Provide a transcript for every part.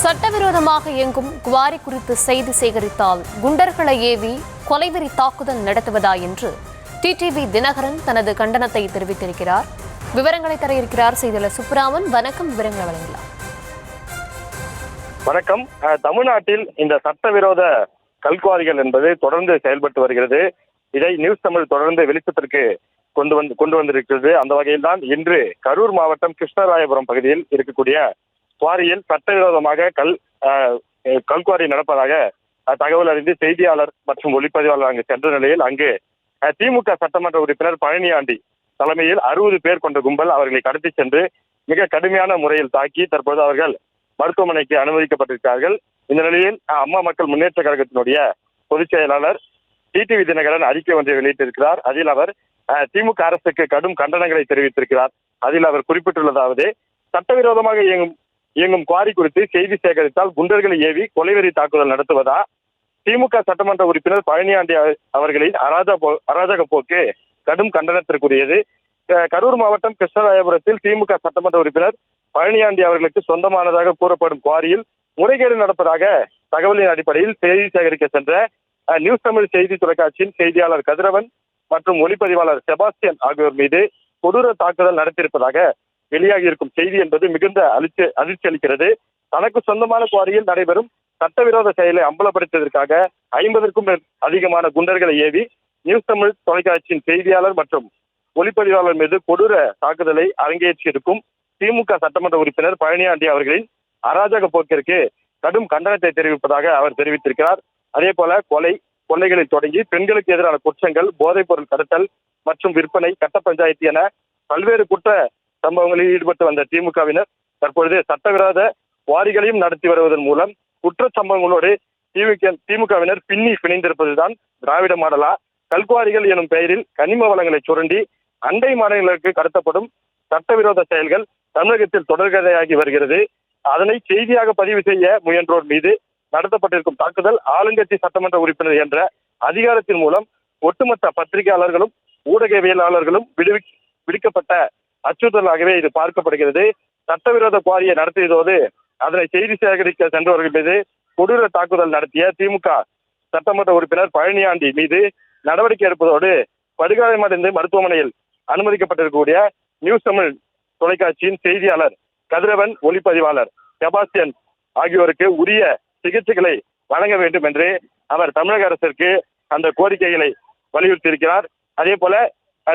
சட்டவிரோதமாக இயங்கும் குவாரி குறித்து செய்தி சேகரித்தால் குண்டர்களை ஏவி கொலைவெறி தாக்குதல் நடத்துவதா என்று டிடிவி தினகரன் தனது கண்டனத்தை தெரிவித்திருக்கிறார். விவரங்களை தர இருக்கிறார் செய்தியாளர் சுப்ராமன். வணக்கம், விவரங்களை வழங்கலாம். வணக்கம். தமிழ்நாட்டில் இந்த சட்டவிரோத கல்குவாரிகள் என்பது தொடர்ந்து செயல்பட்டு வருகிறது. இதை நியூஸ் தமிழ் தொடர்ந்து வெளிச்சத்திற்கு கொண்டு வந்திருக்கிறது. அந்த வகையில் தான் இன்று கரூர் மாவட்டம் கிருஷ்ணராயபுரம் பகுதியில் இருக்கக்கூடிய குவாரியில் சட்டவிரோதமாக கல்குவாரி நடப்பதாக தகவல் அறிந்து செய்தியாளர் மற்றும் ஒளிப்பதிவாளர் அங்கு சென்ற நிலையில் அங்கு திமுக சட்டமன்ற உறுப்பினர் பழனியாண்டி தலைமையில் 60 பேர் கொண்ட கும்பல் அவர்களை கடத்தி சென்று மிக கடுமையான முறையில் தாக்கி தற்போது அவர்கள் மருத்துவமனைக்கு அனுமதிக்கப்பட்டிருக்கிறார்கள். இந்த நிலையில் அம்மா மக்கள் முன்னேற்ற கழகத்தினுடைய பொதுச் செயலாளர் டிடிவி தினகரன் அறிக்கை ஒன்றை வெளியிட்டிருக்கிறார். அதில் அவர் திமுக அரசுக்கு கடும் கண்டனங்களை தெரிவித்திருக்கிறார். அதில் அவர் குறிப்பிட்டுள்ளதாவது, சட்டவிரோதமாக இயங்கும் குவாரி குறித்து செய்தி சேகரித்தால் குண்டர்களை ஏவி கொலைவெறி தாக்குதல் நடத்துவதா? திமுக சட்டமன்ற உறுப்பினர் பழனியாண்டி அவர்களின் அராஜக போக்கு கடும் கண்டனத்திற்குரியது. கரூர் மாவட்டம் கிருஷ்ணராயபுரத்தில் திமுக சட்டமன்ற உறுப்பினர் பழனியாண்டி அவர்களுக்கு சொந்தமானதாக கூறப்படும் குவாரியில் முறைகேடு நடப்பதாக தகவலின் அடிப்படையில் செய்தி சேகரிக்க சென்ற நியூஸ் தமிழ் செய்தி தொலைக்காட்சியின் செய்தியாளர் கதிரவன் மற்றும் ஒளிப்பதிவாளர் செபாஸ்டியன் ஆகியோர் மீது கொடூர தாக்குதல் நடத்தியிருப்பதாக வெளியாகி இருக்கும் செய்தி என்பது மிகுந்த அதிர்ச்சி அளிக்கிறது. தனக்கு சொந்தமான குவாரியில் நடைபெறும் சட்டவிரோத செயலை அம்பலப்படுத்தியதற்காக 50க்கும் அதிகமான குண்டர்களை ஏவி நியூஸ் தமிழ் தொலைக்காட்சியின் செய்தியாளர் மற்றும் ஒளிப்பதிவாளர் மீது கொடூர தாக்குதலை அரங்கேற்றியிருக்கும் திமுக சட்டமன்ற உறுப்பினர் பழனியாண்டி அவர்களின் அராஜக போக்கிற்கு கடும் கண்டனத்தை தெரிவிப்பதாக அவர் தெரிவித்திருக்கிறார். அதே போல கொள்ளைகளில் தொடங்கி பெண்களுக்கு எதிரான குற்றங்கள், போதைப் பொருள் கடத்தல் மற்றும் விற்பனை, கட்ட பஞ்சாயத்து என பல்வேறு குற்ற சம்பவங்களில் ஈடுபட்டு வந்த திமுகவினர் தற்பொழுது சட்டவிரோத குவாரிகளையும் நடத்தி வருவதன் மூலம் குற்ற சம்பவங்களோடு திமுகவினர் பிணைந்திருப்பதுதான் திராவிட மாடலா? கல்குவாரிகள் எனும் பெயரில் கனிம வளங்களை சுரண்டி அண்டை மாநிலங்களுக்கு கடத்தப்படும் சட்டவிரோத செயல்கள் தமிழகத்தில் தொடர்கதையாகி வருகிறது. அதனை செய்தியாக பதிவு செய்ய முயன்றோர் மீது நடத்தப்பட்டிருக்கும் தாக்குதல் ஆளுங்கட்சி சட்டமன்ற உறுப்பினர் என்ற அதிகாரத்தின் மூலம் ஒட்டுமொத்த பத்திரிகையாளர்களும் ஊடகவியலாளர்களும் விடுக்கப்பட்ட அச்சுறுத்தலாகவே இது பார்க்கப்படுகிறது. சட்டவிரோத குவாரியை நடத்தியதோடு அதனை செய்தி சேகரிக்க சென்றவர்கள் மீது கொடூர தாக்குதல் நடத்திய திமுக சட்டமன்ற உறுப்பினர் பழனியாண்டி மீது நடவடிக்கை எடுப்பதோடு படுகாயமடைந்து மருத்துவமனையில் அனுமதிக்கப்பட்டிருக்கக்கூடிய நியூஸ் தமிழ் தொலைக்காட்சியின் செய்தியாளர் கதிரவன், ஒளிப்பதிவாளர் செபாஸ்டியன் ஆகியோருக்கு உரிய சிகிச்சைகளை வழங்க வேண்டும் என்று அவர் தமிழக அரசிற்கு அந்த கோரிக்கைகளை வலியுறுத்தியிருக்கிறார். அதே போல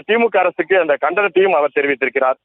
திமுக அரசுக்கு அந்த கண்டனத்தையும் அவர் தெரிவித்திருக்கிறார்.